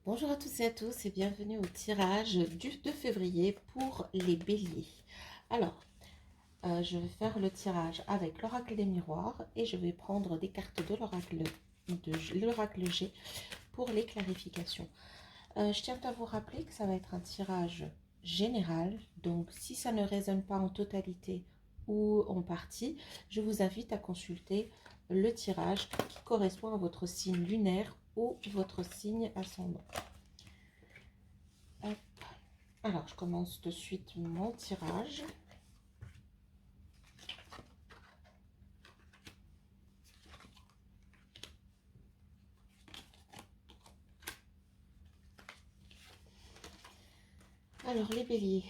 Bonjour à tous et à tous et bienvenue au tirage du 2 février pour les béliers. Alors, je vais faire le tirage avec l'oracle des miroirs et je vais prendre des cartes de l'oracle G pour les clarifications. Je tiens à vous rappeler que ça va être un tirage général, donc si ça ne résonne pas en totalité ou en partie, je vous invite à consulter le tirage qui correspond à votre signe lunaire ou votre signe ascendant. Hop. Alors, je commence de suite mon tirage. Alors, les béliers.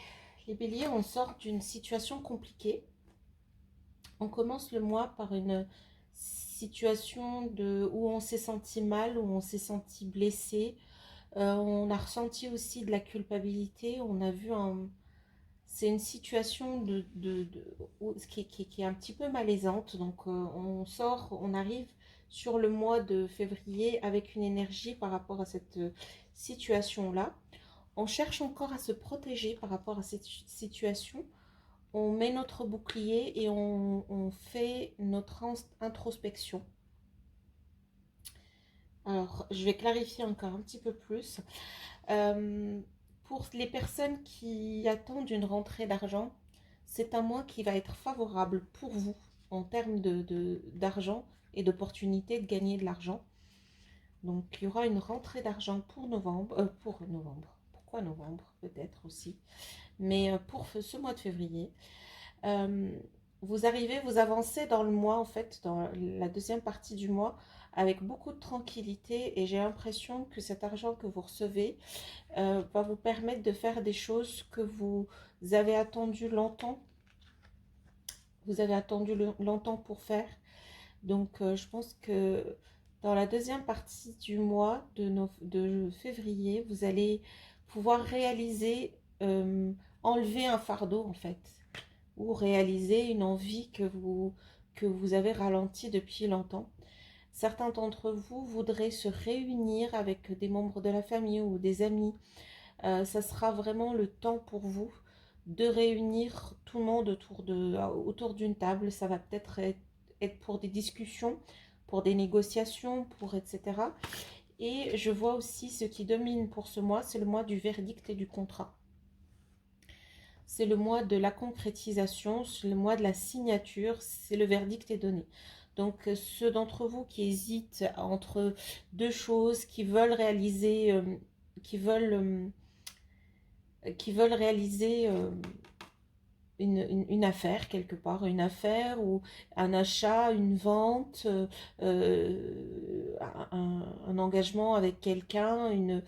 Les béliers, on sort d'une situation compliquée. On commence le mois par une situation où on s'est senti mal, où on s'est senti blessé. On a ressenti aussi de la culpabilité. On a vu un... C'est une situation qui est un petit peu malaisante. Donc, on arrive sur le mois de février avec une énergie par rapport à cette situation-là. On cherche encore à se protéger par rapport à cette situation. On met notre bouclier et on fait notre introspection. Alors, je vais clarifier encore un petit peu plus. Pour les personnes qui attendent une rentrée d'argent, c'est un mois qui va être favorable pour vous en termes d'argent et d'opportunité de gagner de l'argent. Donc, il y aura une rentrée d'argent pour novembre. Pourquoi novembre? Peut-être aussi. Mais pour ce mois de février, euh, vous avancez dans le mois, en fait, dans la deuxième partie du mois, avec beaucoup de tranquillité. Et j'ai l'impression que cet argent que vous recevez va vous permettre de faire des choses que vous avez attendu longtemps. Vous avez attendu longtemps pour faire. Donc, je pense que dans la deuxième partie du mois de février, vous allez pouvoir réaliser, enlever un fardeau en fait, ou réaliser une envie que vous avez ralentie depuis longtemps. Certains d'entre vous voudraient se réunir avec des membres de la famille ou des amis. Ça sera vraiment le temps pour vous de réunir tout le monde autour d'une table. Ça va peut-être être pour des discussions, pour des négociations, pour etc. Et je vois aussi ce qui domine pour ce mois, c'est le mois du verdict et du contrat. C'est le mois de la concrétisation, c'est le mois de la signature, c'est le verdict est donné. Donc ceux d'entre vous qui hésitent entre deux choses, qui veulent réaliser une affaire quelque part, une affaire ou un achat, une vente, un engagement avec quelqu'un,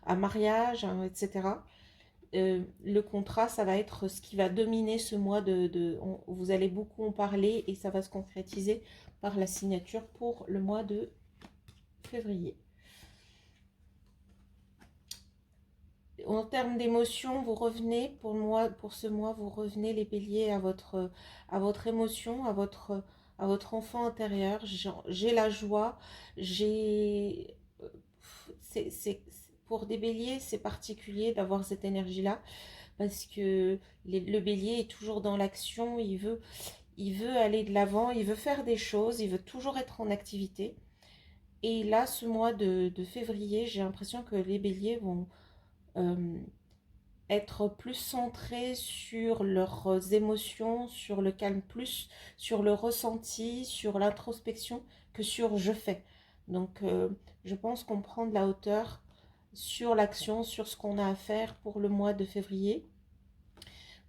un mariage, etc. Le contrat, ça va être ce qui va dominer ce mois vous allez beaucoup en parler et ça va se concrétiser par la signature pour le mois de février. En termes d'émotion, vous revenez, pour ce mois, vous revenez les béliers à votre émotion, à votre enfant intérieur. J'ai la joie, j'ai... pour des béliers, c'est particulier d'avoir cette énergie-là parce que le bélier est toujours dans l'action, il veut aller de l'avant, il veut faire des choses, il veut toujours être en activité. Et là, ce mois de février, j'ai l'impression que les béliers vont... euh, être plus centrés sur leurs émotions, sur le calme plus, sur le ressenti, sur l'introspection que sur je fais. Donc je pense qu'on prend de la hauteur sur l'action, sur ce qu'on a à faire pour le mois de février,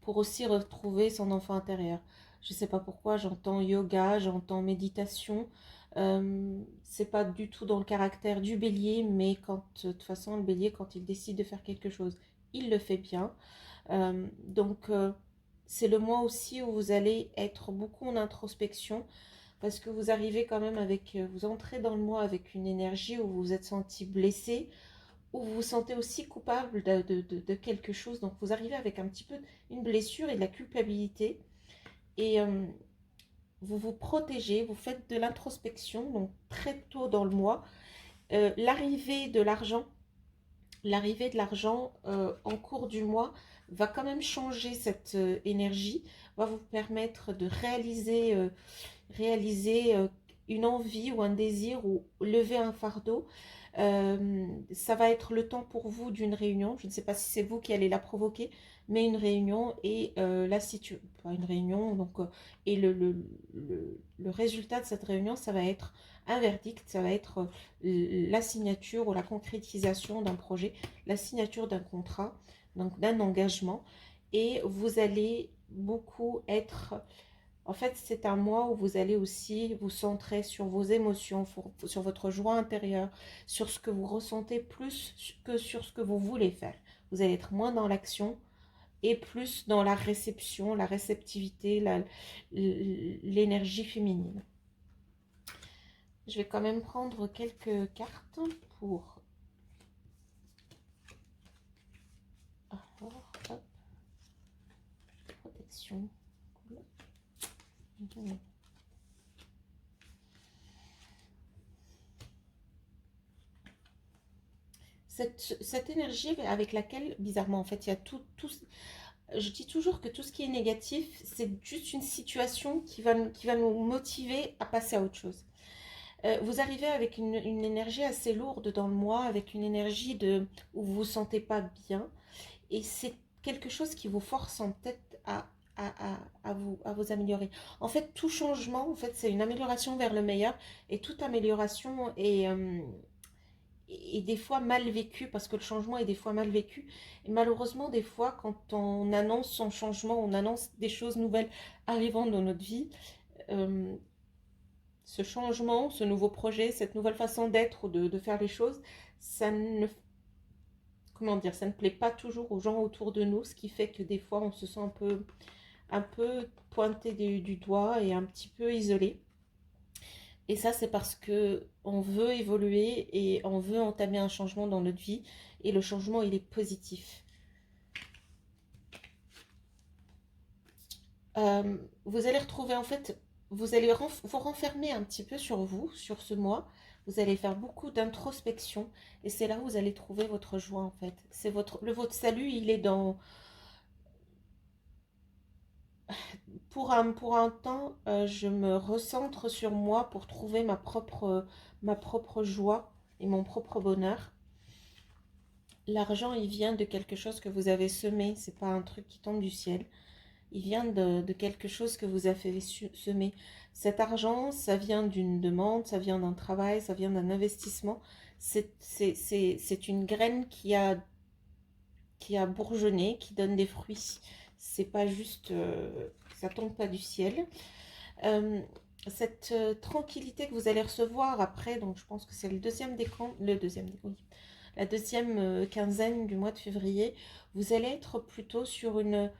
pour aussi retrouver son enfant intérieur. Je ne sais pas pourquoi, j'entends yoga, j'entends méditation. C'est pas du tout dans le caractère du bélier, mais de toute façon, le bélier, quand il décide de faire quelque chose, il le fait bien. Donc, c'est le mois aussi où vous allez être beaucoup en introspection parce que vous arrivez quand même vous entrez dans le mois avec une énergie où vous vous êtes senti blessé, où vous vous sentez aussi coupable de quelque chose. Donc, vous arrivez avec un petit peu une blessure et de la culpabilité et vous vous protégez, vous faites de l'introspection, donc très tôt dans le mois. L'arrivée de l'argent l'arrivée de l'argent en cours du mois va quand même changer cette énergie, va vous permettre de réaliser une envie ou un désir ou lever un fardeau. Ça va être le temps pour vous d'une réunion. Je ne sais pas si c'est vous qui allez la provoquer, mais une réunion et la situation, pas une réunion, donc et le résultat de cette réunion, ça va être un verdict, ça va être la signature ou la concrétisation d'un projet, la signature d'un contrat, donc d'un engagement, et vous allez beaucoup être en fait, c'est un mois où vous allez aussi vous centrer sur vos émotions, sur votre joie intérieure, sur ce que vous ressentez plus que sur ce que vous voulez faire. Vous allez être moins dans l'action et plus dans la réception, la réceptivité, l'énergie féminine. Je vais quand même prendre quelques cartes pour... Alors, hop, protection. Cette énergie avec laquelle, bizarrement, en fait, il y a tout, je dis toujours que tout ce qui est négatif, c'est juste une situation qui va nous motiver à passer à autre chose. Vous arrivez avec une énergie assez lourde dans le mois, avec une énergie où vous ne vous sentez pas bien. Et c'est quelque chose qui vous force en tête à vous améliorer. En fait, tout changement, en fait, c'est une amélioration vers le meilleur. Et toute amélioration est des fois mal vécue, parce que le changement est des fois mal vécu. Et malheureusement, des fois, quand on annonce son changement, on annonce des choses nouvelles arrivant dans notre vie, euh, ce changement, ce nouveau projet, cette nouvelle façon d'être ou de faire les choses, ça ne, comment dire, ça ne plaît pas toujours aux gens autour de nous, ce qui fait que des fois, on se sent un peu pointé du doigt et un petit peu isolé. Et ça, c'est parce que on veut évoluer et on veut entamer un changement dans notre vie. Et le changement, il est positif. Vous allez retrouver, en fait, vous allez vous renfermer un petit peu sur vous, sur ce mois. Vous allez faire beaucoup d'introspection. Et c'est là où vous allez trouver votre joie, en fait. C'est votre salut, il est dans... Pour un temps, je me recentre sur moi pour trouver ma propre joie et mon propre bonheur. L'argent, il vient de quelque chose que vous avez semé, c'est pas un truc qui tombe du ciel. Il vient de quelque chose que vous avez semé. Cet argent, ça vient d'une demande, ça vient d'un travail, ça vient d'un investissement. C'est une graine qui a bourgeonné, qui donne des fruits. C'est pas juste, ça tombe pas du ciel. Euh, cette tranquillité que vous allez recevoir après, donc je pense que c'est oui, la deuxième quinzaine du mois de février, vous allez être plutôt sur une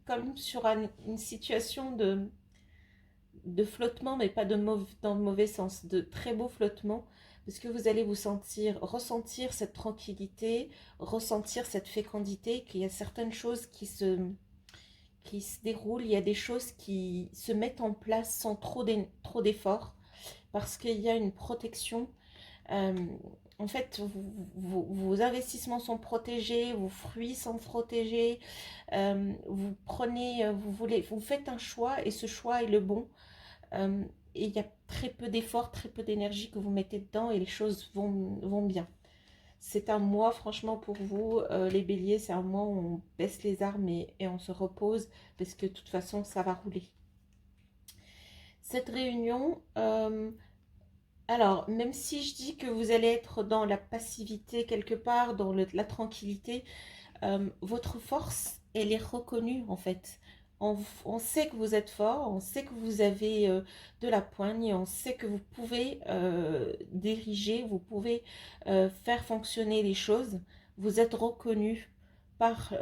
comme sur une situation de flottement, mais pas dans le mauvais sens, de très beau flottement, parce que vous allez ressentir cette tranquillité, ressentir cette fécondité, qu'il y a certaines choses qui se déroulent, il y a des choses qui se mettent en place sans trop d'efforts, parce qu'il y a une protection. Euh, en fait, vos investissements sont protégés, vos fruits sont protégés, vous prenez, vous faites un choix et ce choix est le bon. Euh, et il y a très peu d'efforts, très peu d'énergie que vous mettez dedans et les choses vont bien. C'est un mois, franchement, pour vous, les béliers, c'est un mois où on baisse les armes et on se repose parce que de toute façon, ça va rouler. Cette réunion, alors, même si je dis que vous allez être dans la passivité quelque part, dans la tranquillité, votre force, elle est reconnue en fait. On sait que vous êtes fort, on sait que vous avez de la poigne, on sait que vous pouvez diriger, vous pouvez faire fonctionner les choses. Vous êtes reconnu par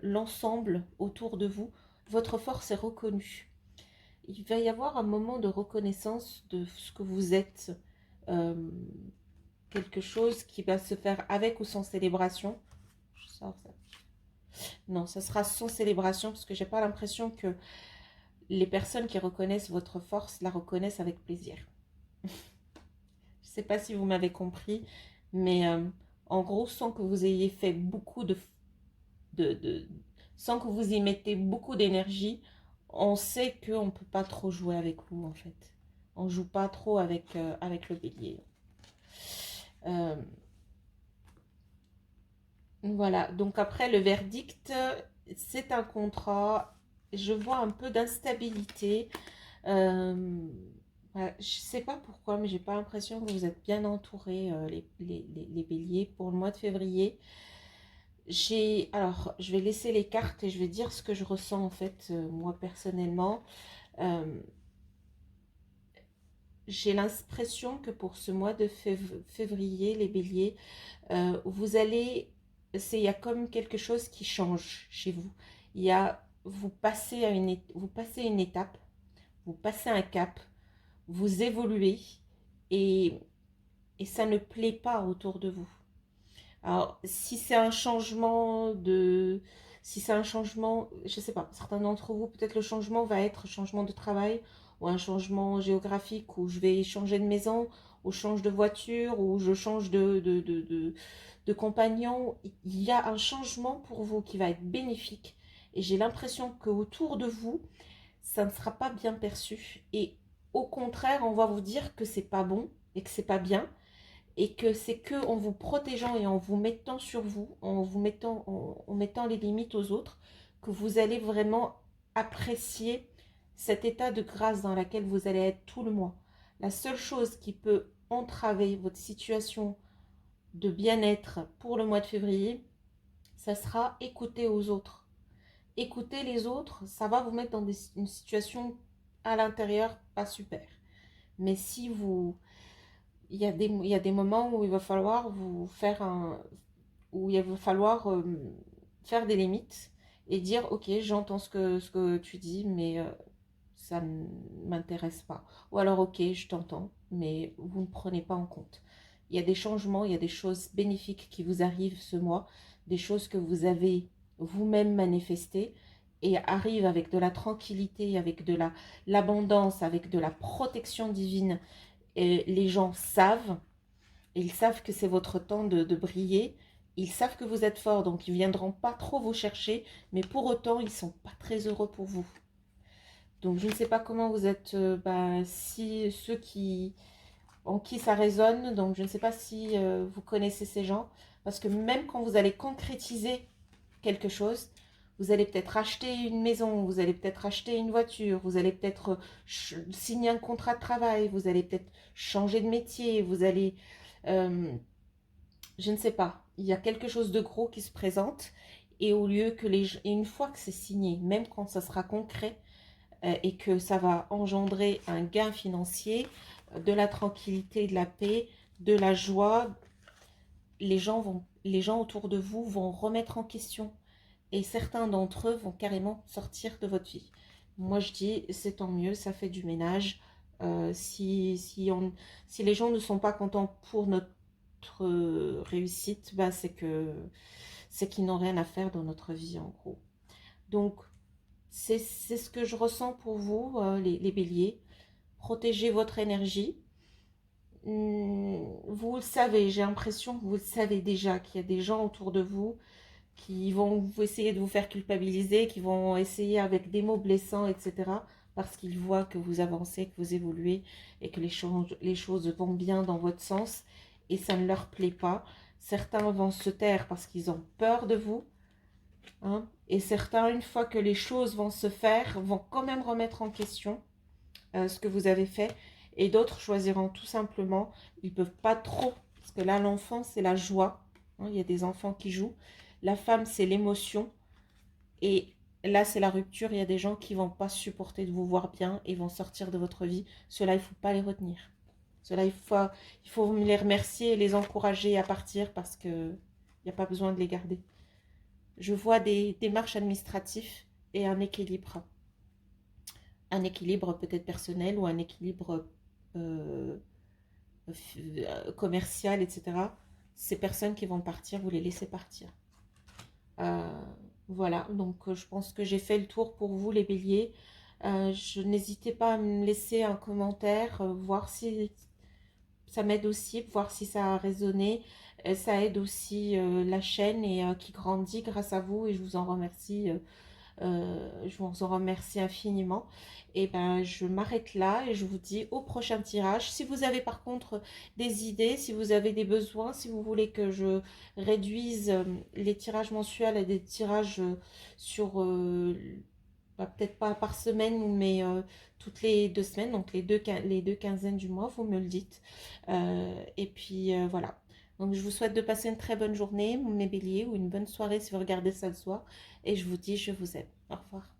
l'ensemble autour de vous. Votre force est reconnue. Il va y avoir un moment de reconnaissance de ce que vous êtes. euh, Quelque chose qui va se faire avec ou sans célébration. Je sors ça. Non, ça sera sans célébration parce que j'ai pas l'impression que les personnes qui reconnaissent votre force la reconnaissent avec plaisir. Je sais pas si vous m'avez compris, Mais en gros, sans que vous ayez fait beaucoup de- sans que vous y mettez beaucoup d'énergie, on sait qu'on ne peut pas trop jouer avec vous en fait. On ne joue pas trop avec le bélier. Euh, voilà, donc après le verdict, c'est un contrat. Je vois un peu d'instabilité. Ouais, je sais pas pourquoi, mais j'ai pas l'impression que vous êtes bien entourés, les béliers, pour le mois de février. Alors, je vais laisser les cartes et je vais dire ce que je ressens en fait, moi personnellement. Euh, j'ai l'impression que pour ce mois de février, les béliers, il y a comme quelque chose qui change chez vous. Vous passez une étape, vous passez un cap, vous évoluez et, et ça ne plaît pas autour de vous. Alors, si c'est un changement, je sais pas, certains d'entre vous, peut-être le changement va être un changement de travail ou un changement géographique où je vais changer de maison, ou je change de voiture, ou je change de compagnon. Il y a un changement pour vous qui va être bénéfique. Et j'ai l'impression qu'autour de vous, ça ne sera pas bien perçu. Et au contraire, on va vous dire que c'est pas bon et que c'est pas bien et que c'est que en vous protégeant et en vous mettant sur vous, en mettant les limites aux autres, que vous allez vraiment apprécier cet état de grâce dans lequel vous allez être tout le mois. La seule chose qui peut entraver votre situation de bien-être pour le mois de février, ça sera écouter aux autres. Écouter les autres, ça va vous mettre dans une situation à l'intérieur pas super. Mais si vous, il y a des moments où il va falloir où il va falloir faire des limites et dire ok, j'entends ce que tu dis, mais ça ne m'intéresse pas. Ou alors ok, je t'entends, mais vous ne prenez pas en compte. Il y a des changements, il y a des choses bénéfiques qui vous arrivent ce mois, des choses que vous avez vous-même manifestées et arrivent avec de la tranquillité, avec de l'abondance, avec de la protection divine. Et les gens savent, ils savent que c'est votre temps de briller. Ils savent que vous êtes fort, donc ils ne viendront pas trop vous chercher, mais pour autant, ils ne sont pas très heureux pour vous. Donc je ne sais pas comment vous êtes, si ceux en qui ça résonne, donc je ne sais pas si vous connaissez ces gens, parce que même quand vous allez concrétiser quelque chose, vous allez peut-être acheter une maison, vous allez peut-être acheter une voiture, vous allez peut-être signer un contrat de travail, vous allez peut-être changer de métier, vous allez, euh, je ne sais pas, il y a quelque chose de gros qui se présente, et au lieu que et une fois que c'est signé, même quand ça sera concret, et que ça va engendrer un gain financier, de la tranquillité, de la paix, de la joie, les gens autour de vous vont remettre en question et certains d'entre eux vont carrément sortir de votre vie. Moi je dis c'est tant mieux, ça fait du ménage. Si les gens ne sont pas contents pour notre réussite, bah c'est qu'ils n'ont rien à faire dans notre vie en gros. Donc c'est ce que je ressens pour vous, les béliers. Protégez votre énergie. Vous le savez, j'ai l'impression que vous le savez déjà, qu'il y a des gens autour de vous qui vont vous essayer de vous faire culpabiliser, qui vont essayer avec des mots blessants, etc. Parce qu'ils voient que vous avancez, que vous évoluez et que les choses vont bien dans votre sens et ça ne leur plaît pas. Certains vont se taire parce qu'ils ont peur de vous, hein, et certains, une fois que les choses vont se faire, vont quand même remettre en question ce que vous avez fait. Et d'autres choisiront tout simplement, ils ne peuvent pas trop, parce que là, l'enfant, c'est la joie. Hein, il y a des enfants qui jouent. La femme, c'est l'émotion. Et là, c'est la rupture. Il y a des gens qui ne vont pas supporter de vous voir bien et vont sortir de votre vie. Cela, il ne faut pas les retenir. Cela, il faut les remercier et les encourager à partir parce qu'il n'y a pas besoin de les garder. Je vois des démarches administratives et un équilibre peut-être personnel ou un équilibre euh, commercial, etc. Ces personnes qui vont partir, vous les laissez partir. Euh, voilà, donc je pense que j'ai fait le tour pour vous les béliers. N'hésitez pas à me laisser un commentaire, voir ça m'aide aussi, voir si ça a résonné. Ça aide aussi la chaîne et qui grandit grâce à vous et je vous en remercie. Je vous en remercie infiniment. Et ben, je m'arrête là et je vous dis au prochain tirage. Si vous avez par contre des idées, si vous avez des besoins, si vous voulez que je réduise les tirages mensuels à des tirages sur, bah, peut-être pas par semaine, mais toutes les 2 semaines, donc les deux quinzaines du mois, vous me le dites. Et puis voilà. Donc je vous souhaite de passer une très bonne journée, mes béliers, ou une bonne soirée si vous regardez ça le soir. Et je vous dis, je vous aime. Au revoir.